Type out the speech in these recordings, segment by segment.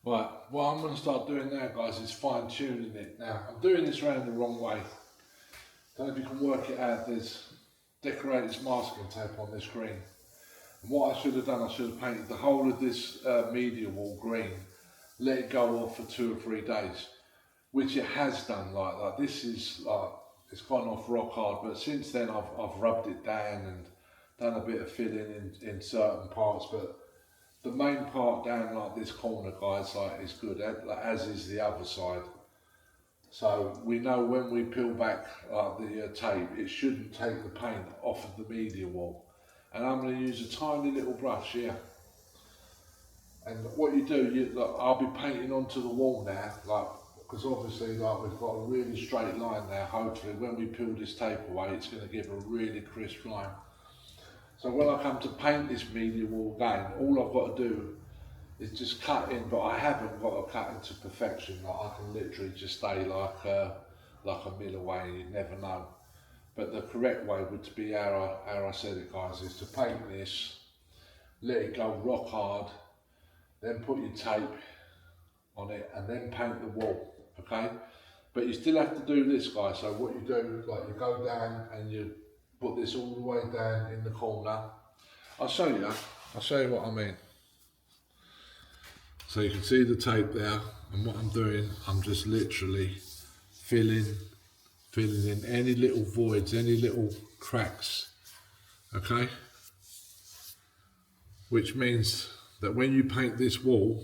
Right, what I'm going to start doing now, guys, is fine tuning it. Now, I'm doing this round the wrong way. Don't know if you can work it out. There's decorator's masking tape on this green. And what I should have done, I should have painted the whole of this media wall green, let it go off for 2 or 3 days, which it has done. Like this is like, it's gone off rock hard, but since then I've rubbed it down and done a bit of filling in certain parts, but the main part down like this corner, guys, like is good, as is the other side. So we know when we peel back like the tape, it shouldn't take the paint off of the media wall. And I'm going to use a tiny little brush here. And what you do, I'll be painting onto the wall now, like, because obviously like we've got a really straight line now. Hopefully when we peel this tape away, it's going to give a really crisp line. So when I come to paint this media wall again, all I've got to do is just cut in, but I haven't got to cut into perfection. Like I can literally just stay like a mil away and you'd never know. But the correct way would be how I said it, guys, is to paint this, let it go rock hard, then put your tape on it and then paint the wall, okay? But you still have to do this, guys. So what you do, like you go down and you put this all the way down in the corner. I'll show you what I mean. So you can see the tape there, and what I'm doing, I'm just literally filling in any little voids, any little cracks, okay? Which means that when you paint this wall,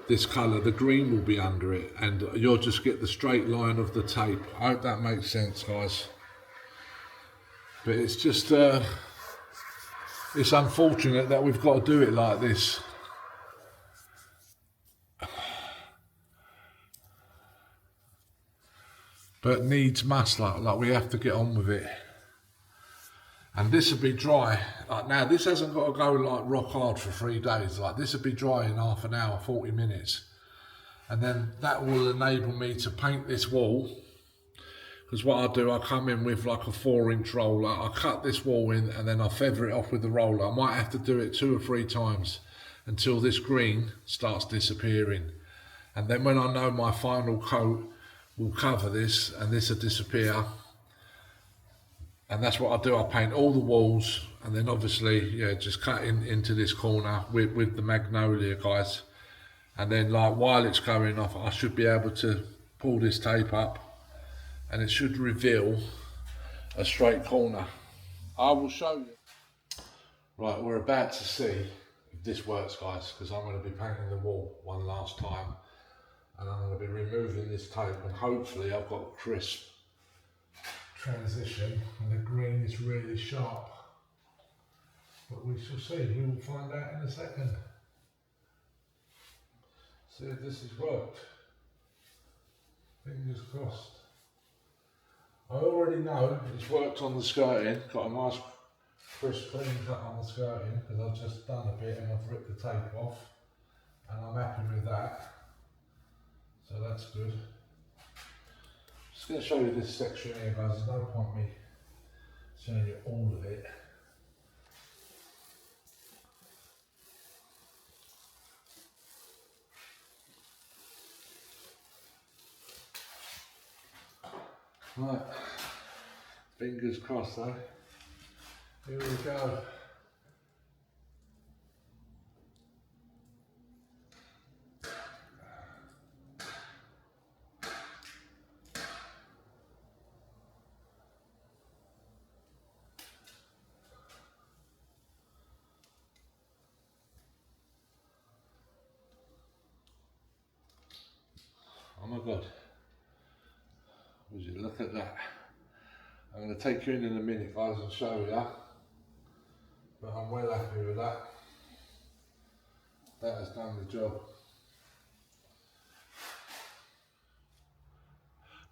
this colour, the green will be under it, and you'll just get the straight line of the tape. I hope that makes sense, guys. But it's just, it's unfortunate that we've got to do it like this. But needs must, like we have to get on with it. And this will be dry. Like now, this hasn't got to go like rock hard for 3 days. Like this will be dry in half an hour, 40 minutes. And then that will enable me to paint this wall. Because what I do, I come in with like a 4-inch roller. I cut this wall in and then I feather it off with the roller. I might have to do it 2 or 3 times until this green starts disappearing. And then when I know my final coat will cover this and this will disappear, and that's what I do. I paint all the walls and then obviously, yeah, just cut into this corner with the magnolia, guys. And then like while it's going off, I should be able to pull this tape up and it should reveal a straight corner. I will show you. Right, we're about to see if this works, guys, because I'm going to be painting the wall one last time. And I'm going to be removing this tape and hopefully I've got a crisp transition and the green is really sharp. But we shall see, we will find out in a second. See if this has worked. Fingers crossed. I already know it's worked on the skirting, got a nice crisp clean cut on the skirting because I've just done a bit and I've ripped the tape off and I'm happy with that. So that's good. Just going to show you this section here, guys. There's no point me showing you all of it. Right, fingers crossed though. Here we go. Oh my God, would you look at that? I'm going to take you in a minute, guys, and show you, but I'm well happy with that. That has done the job.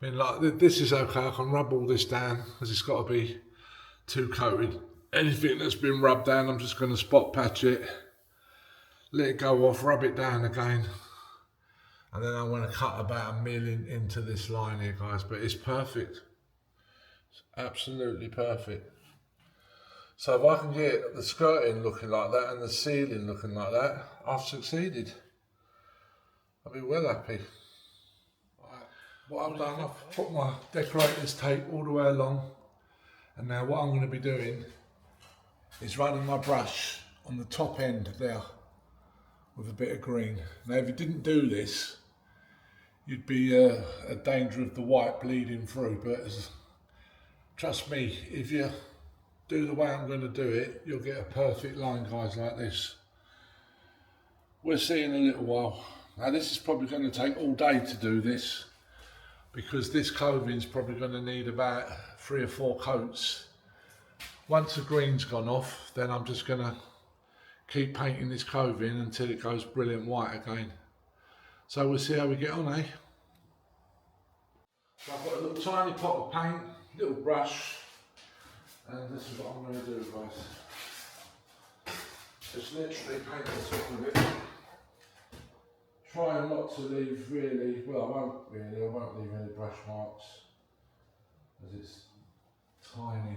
I mean, like, this is okay, I can rub all this down because it's got to be 2 coated. Anything that's been rubbed down, I'm just going to spot patch it, let it go off, rub it down again. And then I'm going to cut about 1 million into this line here, guys, but it's perfect. It's absolutely perfect. So if I can get the skirting looking like that and the ceiling looking like that, I've succeeded. I'll be well happy. Right. What I've done, I've put my decorator's tape all the way along, and now what I'm going to be doing is running my brush on the top end there with a bit of green. Now if you didn't do this, you'd be a danger of the white bleeding through, but trust me, if you do the way I'm going to do it, you'll get a perfect line, guys, like this. We'll see in a little while. Now this is probably going to take all day to do this, because this coving's probably going to need about 3 or 4 coats. Once the green's gone off, then I'm just going to keep painting this coving until it goes brilliant white again. So we'll see how we get on, eh? So I've got a little tiny pot of paint, little brush, and this is what I'm going to do, guys. Just literally paint the top of it. Try not to leave really, well I won't leave any brush marks, as it's tiny.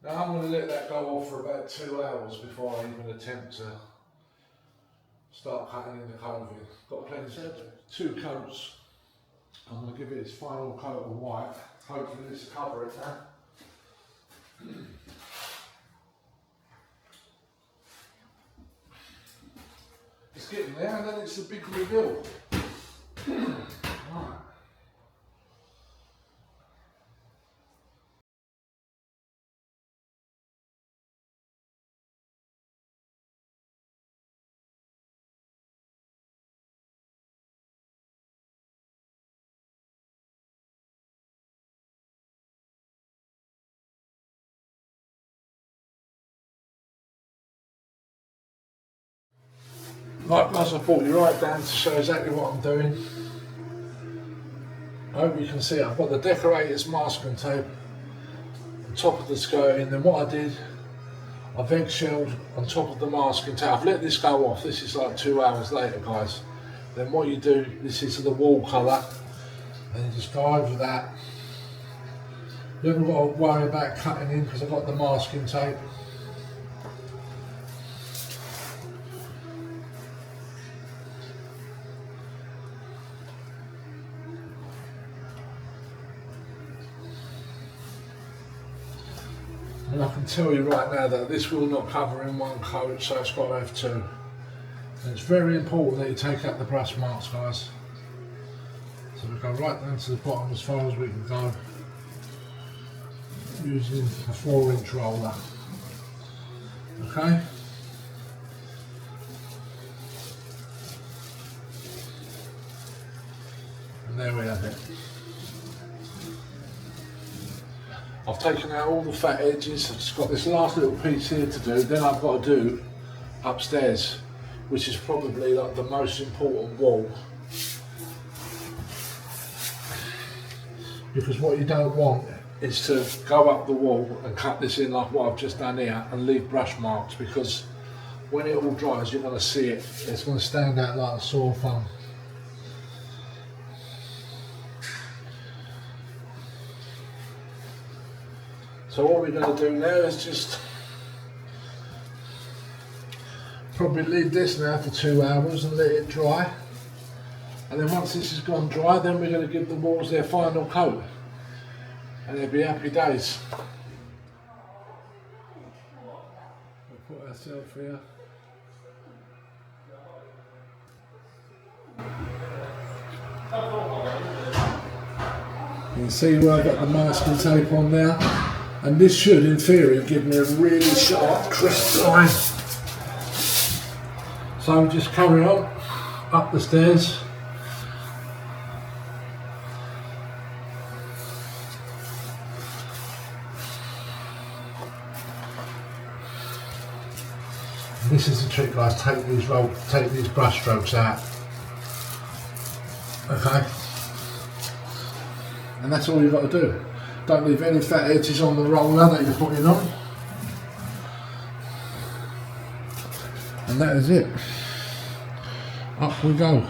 Now I'm going to let that go off for about 2 hours before I even attempt to start cutting in the coving. Got plenty to do. 2 coats. I'm going to give it its final coat of white. Hopefully this will cover it now. It's getting there, and then it's the big reveal. Right. Right guys, I brought you right down to show exactly what I'm doing. I hope you can see I've got the decorator's masking tape on top of the skirting, and then what I did, I've eggshelled on top of the masking tape. I've let this go off, this is like 2 hours later, guys. Then what you do, this is the wall colour, and you just go over that. You haven't got to worry about cutting in because I've got the masking tape. And I can tell you right now that this will not cover in 1 coat, so it's got to have 2. And it's very important that you take out the brush marks, guys. So we go right down to the bottom as far as we can go, using a 4-inch roller. Okay? And there we have it. I've taken out all the fat edges. I've just got this last little piece here to do. Then I've got to do upstairs, which is probably like the most important wall. Because what you don't want is to go up the wall and cut this in like what I've just done here and leave brush marks, because when it all dries you're going to see it. It's going to stand out like a sore thumb. So what we're going to do now is just probably leave this now for 2 hours and let it dry. And then once this has gone dry, then we're going to give the walls their final coat. And they'll be happy days. We'll put ourselves here. You can see where I've got the masking tape on there. And this should, in theory, give me a really sharp, crisp line. So just carry on up the stairs. This is the trick, guys. Take these brush strokes out. Okay. And that's all you've got to do. Don't leave any fat edges on the roller that you're putting on. And that is it. Up we go.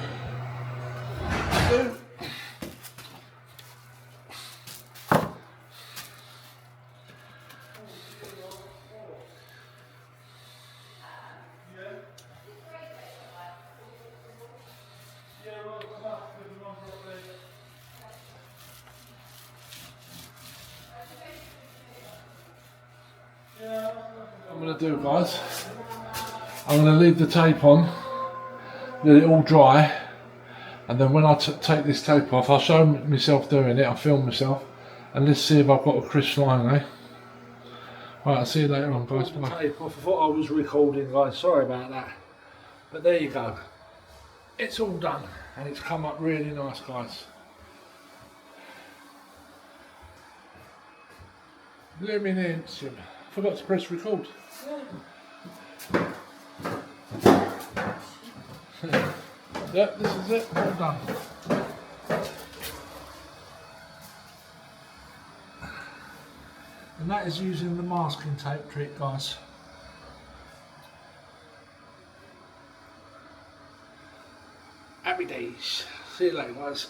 I'm going to do, guys, I'm going to leave the tape on, let it all dry, and then when I take this tape off, I'll show myself doing it, I'll film myself, and let's see if I've got a crisp line, eh? Right, I'll see you later on, guys. Bye. Tape off. I thought I was recording, guys, sorry about that, but there you go, it's all done, and it's come up really nice, guys. Illumination. Forgot to press record. Yeah, this is it, all done. And that is using the masking tape trick, guys. Happy days. See you later, guys.